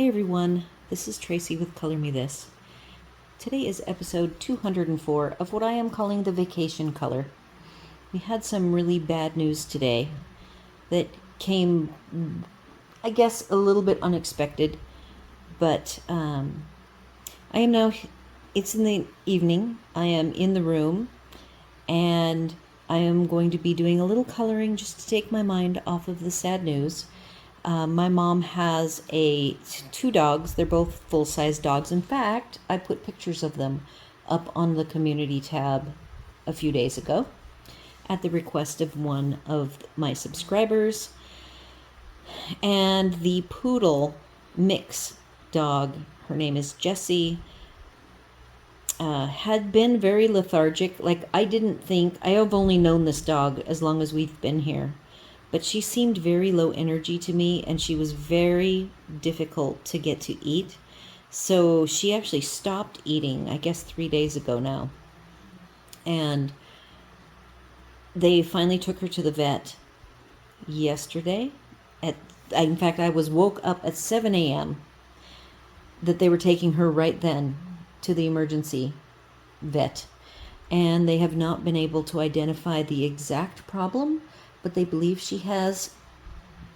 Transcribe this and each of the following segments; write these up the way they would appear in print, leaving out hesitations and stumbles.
Hey everyone, this is Tracy with Color Me This. Today is episode 204 of what I am calling the vacation color. We had some really bad news today that came, I guess, a little bit unexpected, but I am now, it's in the evening, I am in the room, and I am going to be doing a little coloring just to take my mind off of the sad news. My mom has two dogs. They're both full-size dogs. In fact, I put pictures of them up on the community tab a few days ago at the request of one of my subscribers. And the poodle mix dog, her name is Jessie, had been very lethargic. Like, I have only known this dog as long as we've been here. But she seemed very low energy to me, and she was very difficult to get to eat. So she actually stopped eating, I guess 3 days ago now. And they finally took her to the vet yesterday. In fact, I was woke up at 7 a.m. that they were taking her right then to the emergency vet. And they have not been able to identify the exact problem, but they believe she has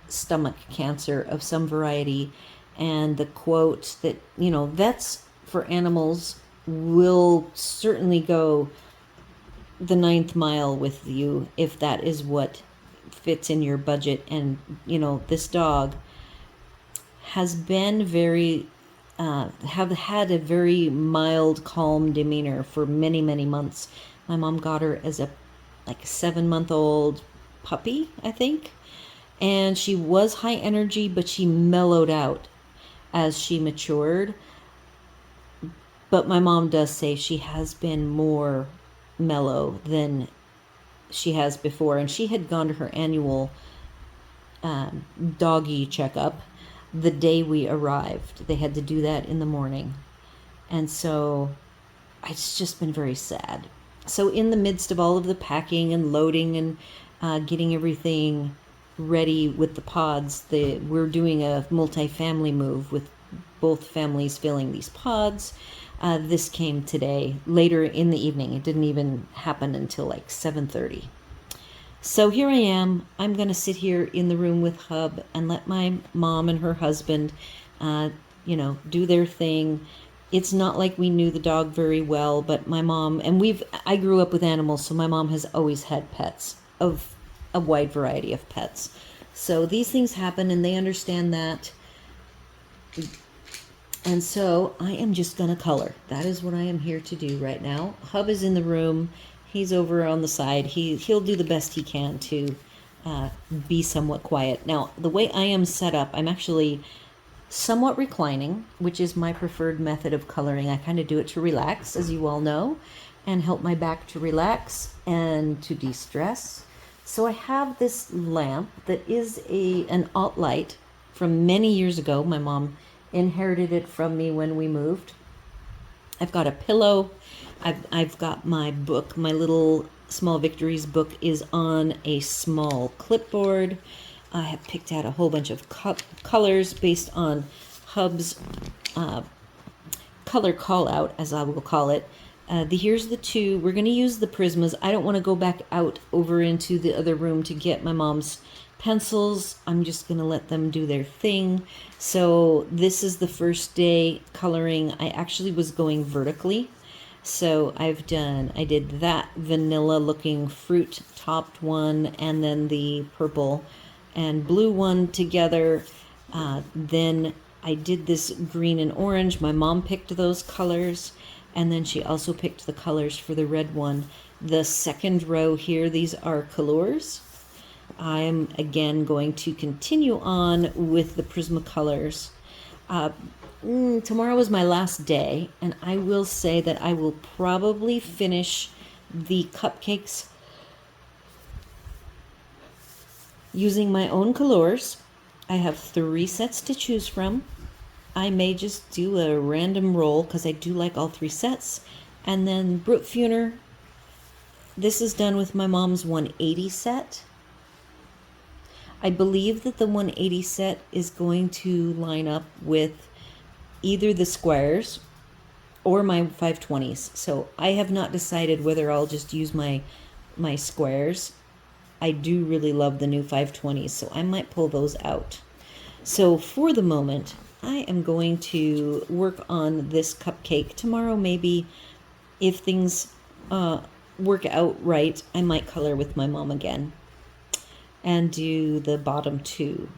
stomach cancer of some variety. And the quote that, vets for animals will certainly go the 9th mile with you if that is what fits in your budget. And, this dog has been have had a very mild, calm demeanor for many, many months. My mom got her as a 7-month-old puppy, I think, and she was high energy, but she mellowed out as she matured. But my mom does say she has been more mellow than she has before, and she had gone to her annual doggy checkup the day we arrived. They had to do that in the morning, and so it's just been very sad. So in the midst of all of the packing and loading and getting everything ready with the pods, we're doing a multi-family move with both families filling these pods. This came today, later in the evening. It didn't even happen until 7:30. So here I am. I'm going to sit here in the room with Hub and let my mom and her husband, do their thing. It's not like we knew the dog very well, but my mom, and I grew up with animals, so my mom has always had pets, of a wide variety of pets. So these things happen, and they understand that. And so I am just going to color. That is what I am here to do right now. Hub is in the room. He's over on the side. He'll do the best he can to be somewhat quiet. Now, the way I am set up, I'm actually somewhat reclining, which is my preferred method of coloring. I kind of do it to relax, as you all know, and help my back to relax and to de-stress. So I have this lamp that is an alt light from many years ago. My mom inherited it from me when we moved. I've got a pillow. I've got my book. My little Small Victories book is on a small clipboard. I have picked out a whole bunch of colors based on Hub's color call out, as I will call it. Here's the two. We're going to use the Prismas. I don't want to go back out over into the other room to get my mom's pencils. I'm just going to let them do their thing. So this is the first day coloring. I actually was going vertically. So I did that vanilla looking fruit topped one, and then the purple and blue one together. Then I did this green and orange. My mom picked those colors, and then she also picked the colors for the red one. The second row here, these are colors. I am again going to continue on with the Prismacolors. Tomorrow is my last day, and I will say that I will probably finish the cupcakes using my own colors. I have 3 sets to choose from. I may just do a random roll because I do like all 3 sets. And then Brutfuner, this is done with my mom's 180 set. I believe that the 180 set is going to line up with either the squares or my 520s. So I have not decided whether I'll just use my squares. I do really love the new 520s, so I might pull those out. So for the moment, I am going to work on this cupcake. Tomorrow, maybe, if things work out right, I might color with my mom again and do the bottom two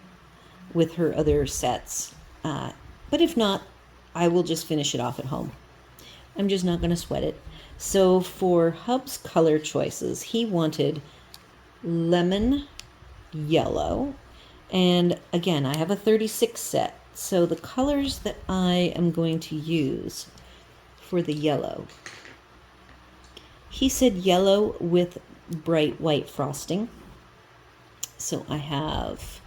with her other sets. But if not, I will just finish it off at home. I'm just not going to sweat it. So for Hub's color choices, he wanted lemon yellow. And again, I have a 36 set. So the colors that I am going to use for the yellow, he said yellow with bright white frosting. So I have,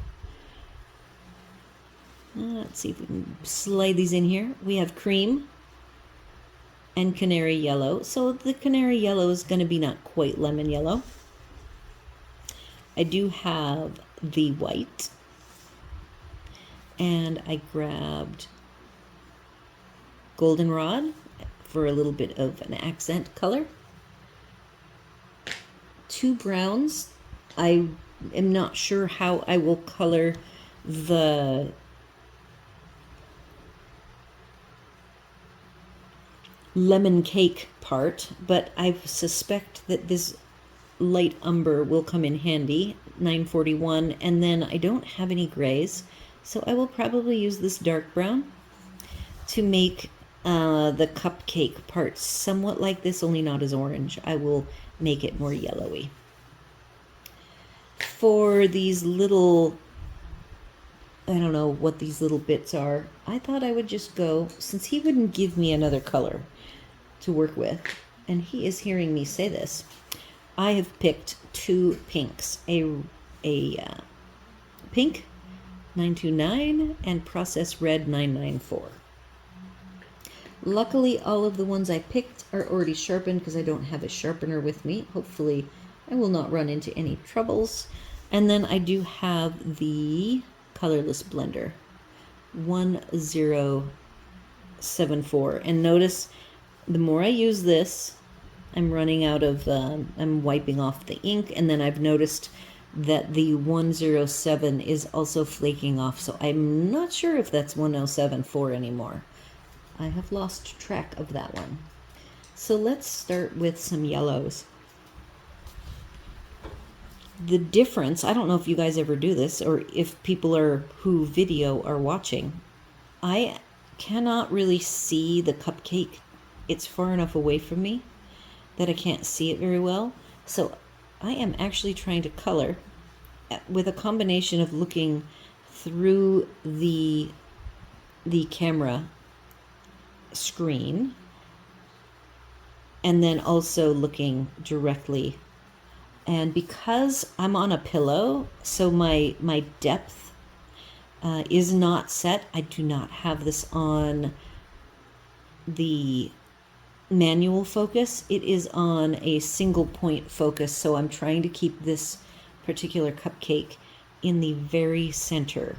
let's see if we can slide these in here. We have cream and canary yellow. So the canary yellow is going to be not quite lemon yellow. I do have the white, and I grabbed goldenrod for a little bit of an accent color. 2 browns. I am not sure how I will color the lemon cake part, but I suspect that this light umber will come in handy. 941. And then I don't have any grays, so I will probably use this dark brown to make the cupcake part somewhat like this, only not as orange. I will make it more yellowy. For these little, I don't know what these little bits are, I thought I would just go, since he wouldn't give me another color to work with, and he is hearing me say this, I have picked 2 pinks, a pink 929 and process red 994. Luckily, all of the ones I picked are already sharpened because I don't have a sharpener with me. Hopefully, I will not run into any troubles. And then I do have the colorless blender, 1074. And notice, the more I use this, I'm running out of, I'm wiping off the ink, and then I've noticed that the 107 is also flaking off, so I'm not sure if that's 1074 anymore. I have lost track of that one. So let's start with some yellows. The difference, I don't know if you guys ever do this, or if people who video are watching, I cannot really see the cupcake. It's far enough away from me that I can't see it very well. So I am actually trying to color with a combination of looking through the camera screen and then also looking directly. And because I'm on a pillow, so my depth is not set. I do not have this on the manual focus. It is on a single point focus, so I'm trying to keep this particular cupcake in the very center.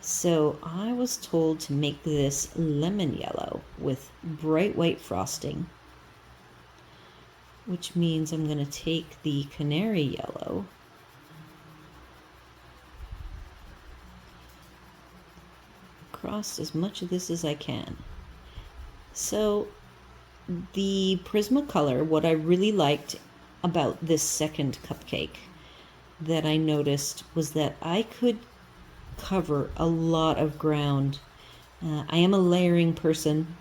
So I was told to make this lemon yellow with bright white frosting, which means I'm going to take the canary yellow across as much of this as I can. So the Prismacolor, what I really liked about this second cupcake that I noticed was that I could cover a lot of ground. I am a layering person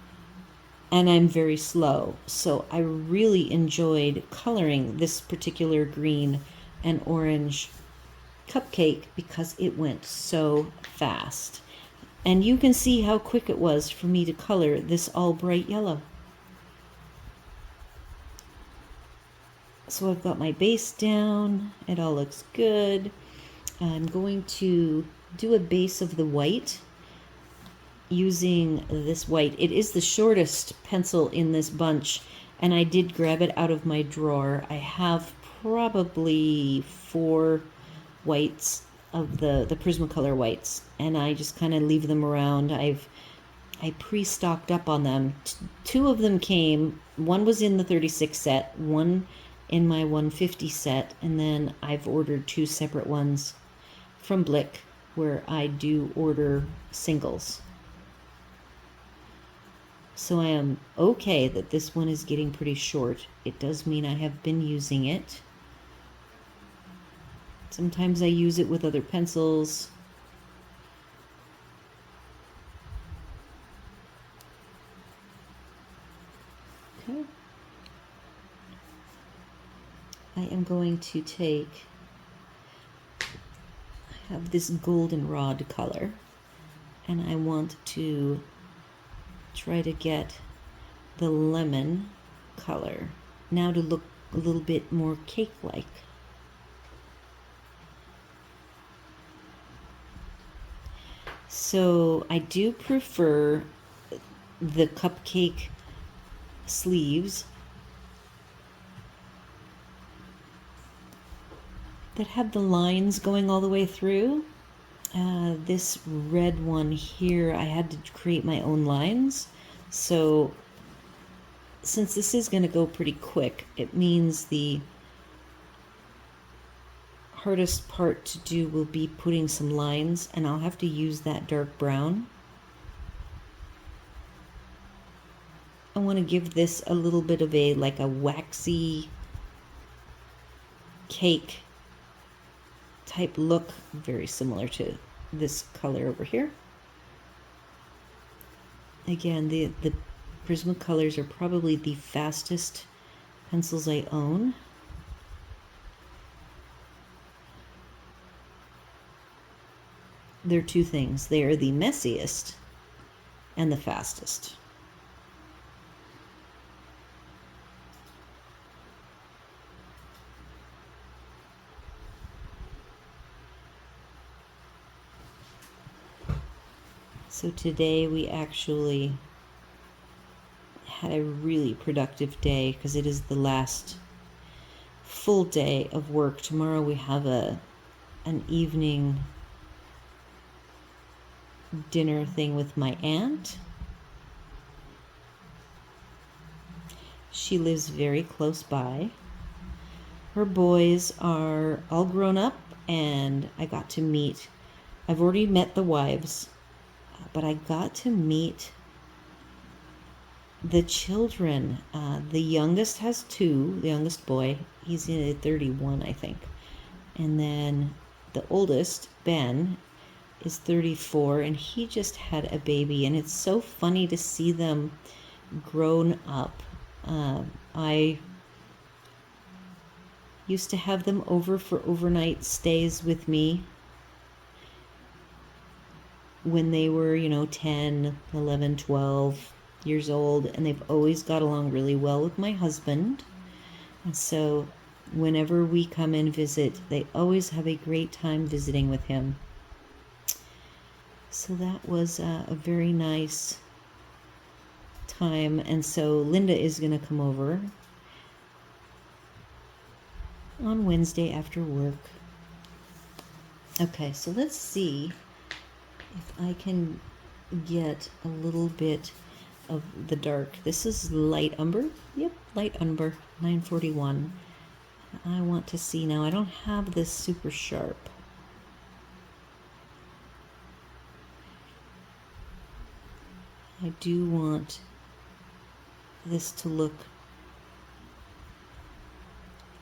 and I'm very slow, so I really enjoyed coloring this particular green and orange cupcake because it went so fast. And you can see how quick it was for me to color this all bright yellow. So I've got my base down, it all looks good. I'm going to do a base of the white using this white. It is the shortest pencil in this bunch, and I did grab it out of my drawer. I have probably 4 whites of the Prismacolor whites, and I just kind of leave them around. I pre-stocked up on them. Two of them came. One was in the 36 set, one in my 150 set, and then I've ordered two separate ones from Blick where I do order singles. So I am okay that this one is getting pretty short. It does mean I have been using it. Sometimes I use it with other pencils. Okay. I am going to take, I have this goldenrod color, and I want to try to get the lemon color now to look a little bit more cake-like. So I do prefer the cupcake sleeves that have the lines going all the way through. This red one here, I had to create my own lines. So since this is going to go pretty quick, it means the hardest part to do will be putting some lines, and I'll have to use that dark brown. I want to give this a little bit of a like a waxy cake type look, very similar to this color over here. Again, the Prismacolors are probably the fastest pencils I own. They're two things. They are the messiest and the fastest. So today we actually had a really productive day because it is the last full day of work. Tomorrow we have an evening dinner thing with my aunt. She lives very close by. Her boys are all grown up, and I got to meet, I've already met the wives, but I got to meet the children. The youngest has two, the youngest boy, he's in 31, I think. And then the oldest, Ben, is 34, and he just had a baby, and it's so funny to see them grown up. I used to have them over for overnight stays with me when they were, 10, 11, 12 years old, and they've always got along really well with my husband. And so whenever we come and visit, they always have a great time visiting with him. So that was a very nice time. And so Linda is going to come over on Wednesday after work. Okay, so let's see if I can get a little bit of the dark. This is light umber. Yep, light umber, 941. I want to see now. I don't have this super sharp. I do want this to look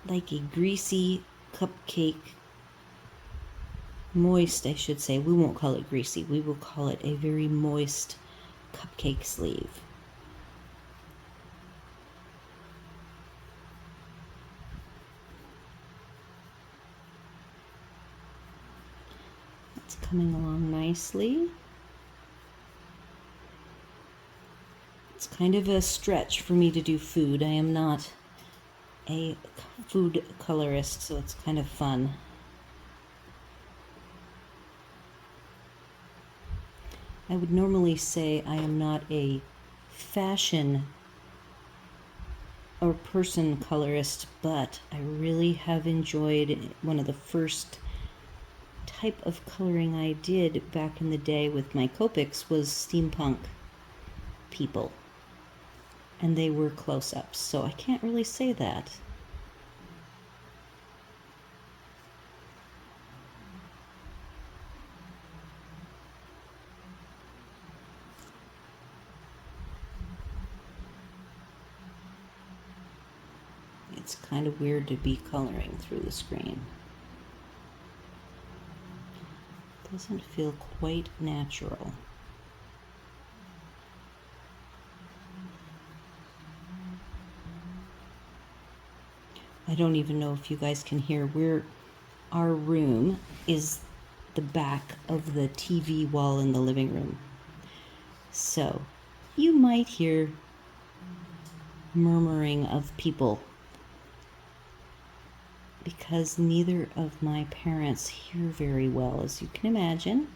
like a greasy cupcake, moist, I should say. We won't call it greasy. We will call it a very moist cupcake sleeve. It's coming along nicely. It's kind of a stretch for me to do food. I am not a food colorist, so it's kind of fun. I would normally say I am not a fashion or person colorist, but I really have enjoyed one of the first type of coloring I did back in the day with my Copics was steampunk people. And they were close-ups, so I can't really say that. It's kind of weird to be coloring through the screen. Doesn't feel quite natural. I don't even know if you guys can hear. Our room is the back of the TV wall in the living room. So you might hear murmuring of people because neither of my parents hear very well, as you can imagine.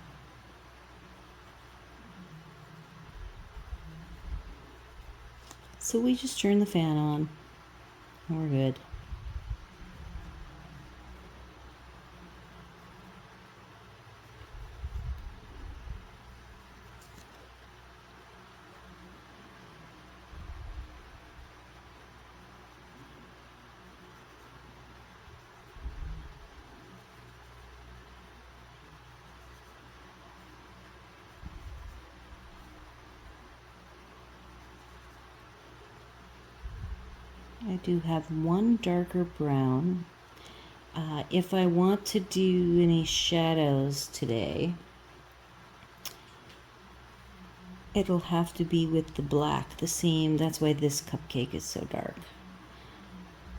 So we just turn the fan on and we're good. I do have one darker brown. If I want to do any shadows today, it'll have to be with the black, the same. That's why this cupcake is so dark.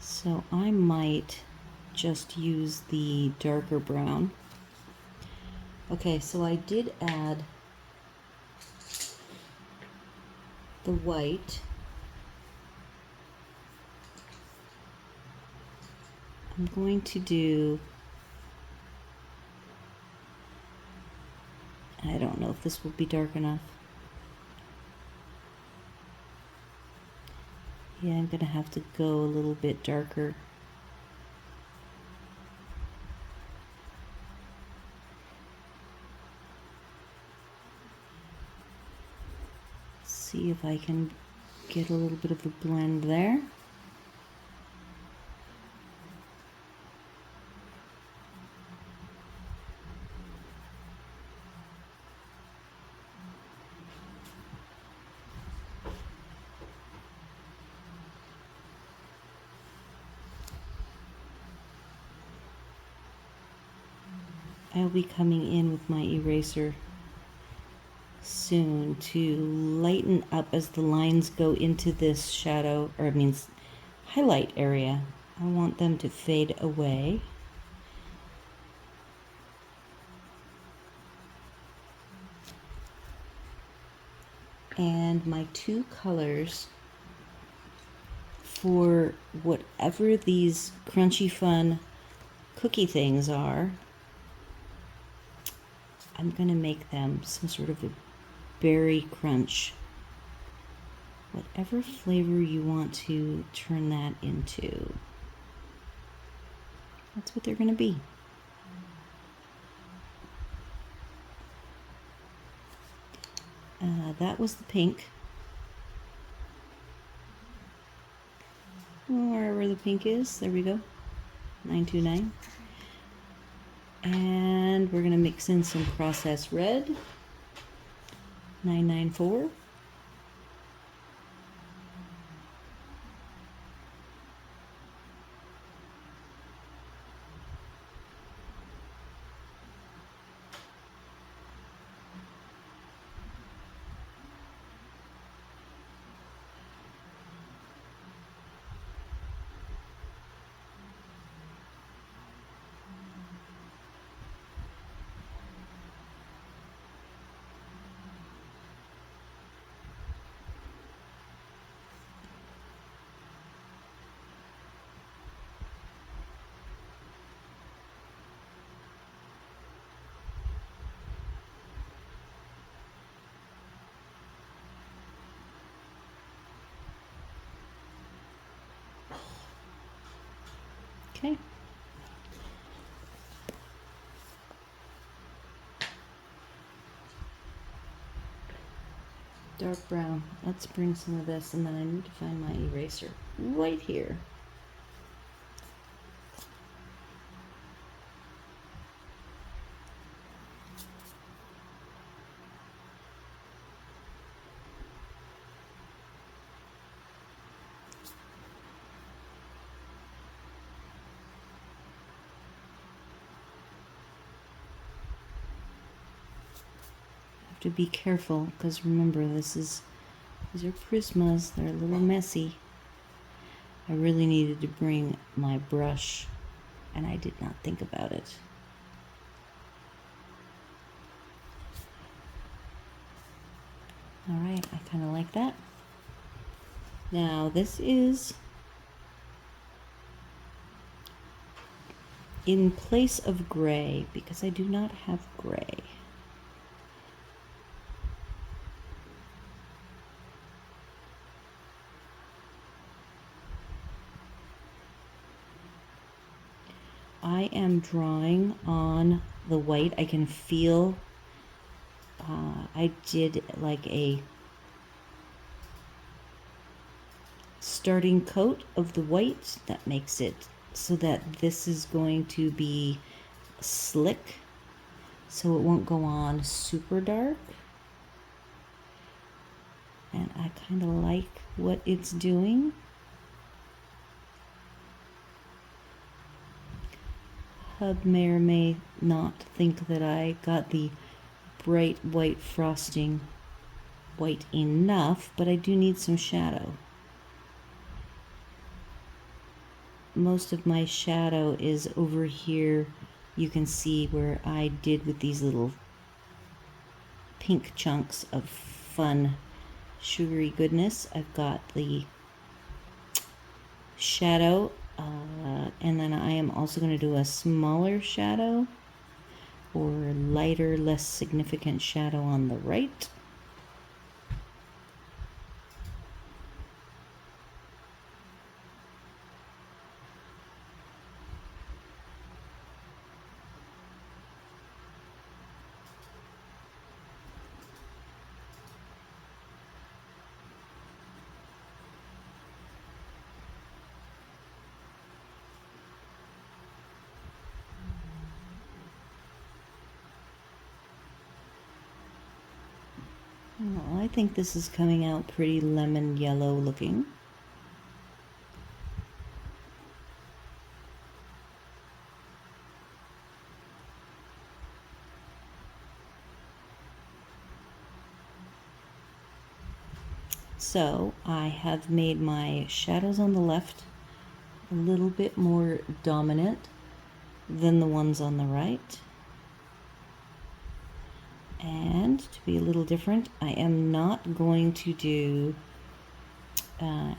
So I might just use the darker brown. Okay, so I did add the white. I'm going to do, I don't know if this will be dark enough. Yeah, I'm gonna have to go a little bit darker. See if I can get a little bit of a blend there. I'll be coming in with my eraser soon to lighten up as the lines go into this shadow, or it means highlight area. I want them to fade away. And my two colors for whatever these crunchy fun cookie things are, I'm gonna make them some sort of a berry crunch. Whatever flavor you want to turn that into, that's what they're gonna be. That was the pink. Wherever the pink is, there we go. 929. And we're gonna mix in some processed red. 994. Okay. dark brown. Let's bring some of this, and then I need to find my eraser right here. To be careful, because remember, these are Prismas. They're a little messy. I really needed to bring my brush, and I did not think about it. All right, I kind of like that. Now this is in place of gray, because I do not have gray. I am drawing on the white. I can feel I did like a starting coat of the white that makes it so that this is going to be slick, so it won't go on super dark. And I kind of like what it's doing. Hub may or may not think that I got the bright white frosting white enough, but I do need some shadow. Most of my shadow is over here. You can see where I did with these little pink chunks of fun sugary goodness. I've got the shadow, and then I am also going to do a smaller shadow or lighter, less significant shadow on the right. Well, I think this is coming out pretty lemon yellow looking. So I have made my shadows on the left a little bit more dominant than the ones on the right. And to be a little different, I am not going to do a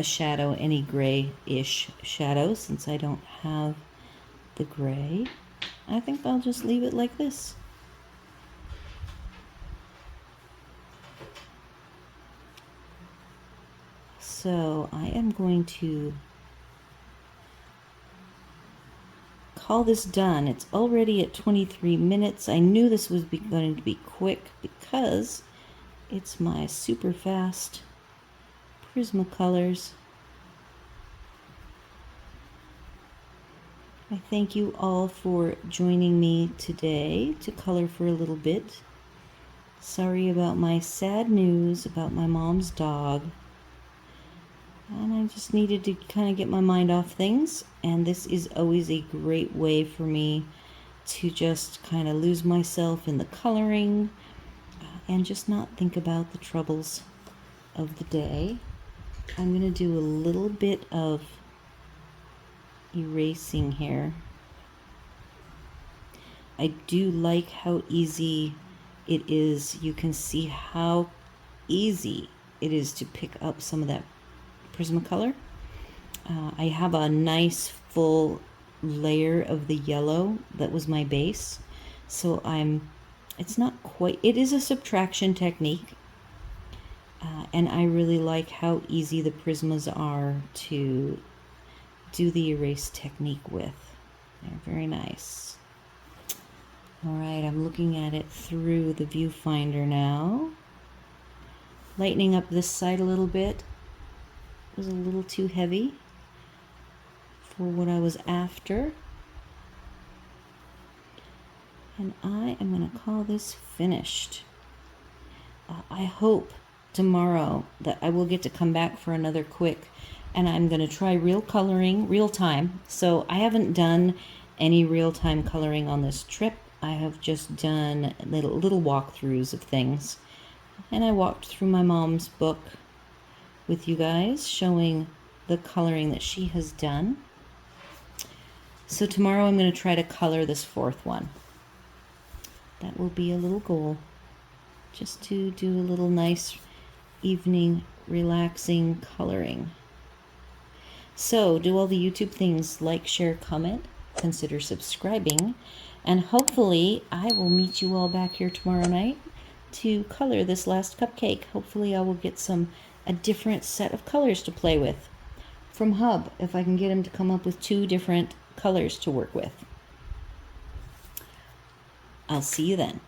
shadow, any gray-ish shadow, since I don't have the gray. I think I'll just leave it like this. So I am going to call this done. It's already at 23 minutes. I knew this was going to be quick because it's my super fast Prismacolors. I thank you all for joining me today to color for a little bit. Sorry about my sad news about my mom's dog. And I just needed to kind of get my mind off things. And this is always a great way for me to just kind of lose myself in the coloring and just not think about the troubles of the day. I'm going to do a little bit of erasing here. I do like how easy it is. You can see how easy it is to pick up some of that Prismacolor. I have a nice full layer of the yellow that was my base, so it's not quite, it is a subtraction technique, and I really like how easy the Prismas are to do the erase technique with. They're very nice. All right, I'm looking at it through the viewfinder now. Lightening up this side a little bit. It was a little too heavy for what I was after. And I am going to call this finished. I hope tomorrow that I will get to come back for another quick, and I'm going to try real coloring, real time. So I haven't done any real time coloring on this trip. I have just done little walkthroughs of things. And I walked through my mom's book with you guys, showing the coloring that she has done. So tomorrow I'm going to try to color this fourth one. That will be a little goal, just to do a little nice evening relaxing coloring. So do all the YouTube things, like, share, comment, consider subscribing, and hopefully I will meet you all back here tomorrow night to color this last cupcake. Hopefully I will get a different set of colors to play with from Hub, if I can get him to come up with 2 different colors to work with. I'll see you then.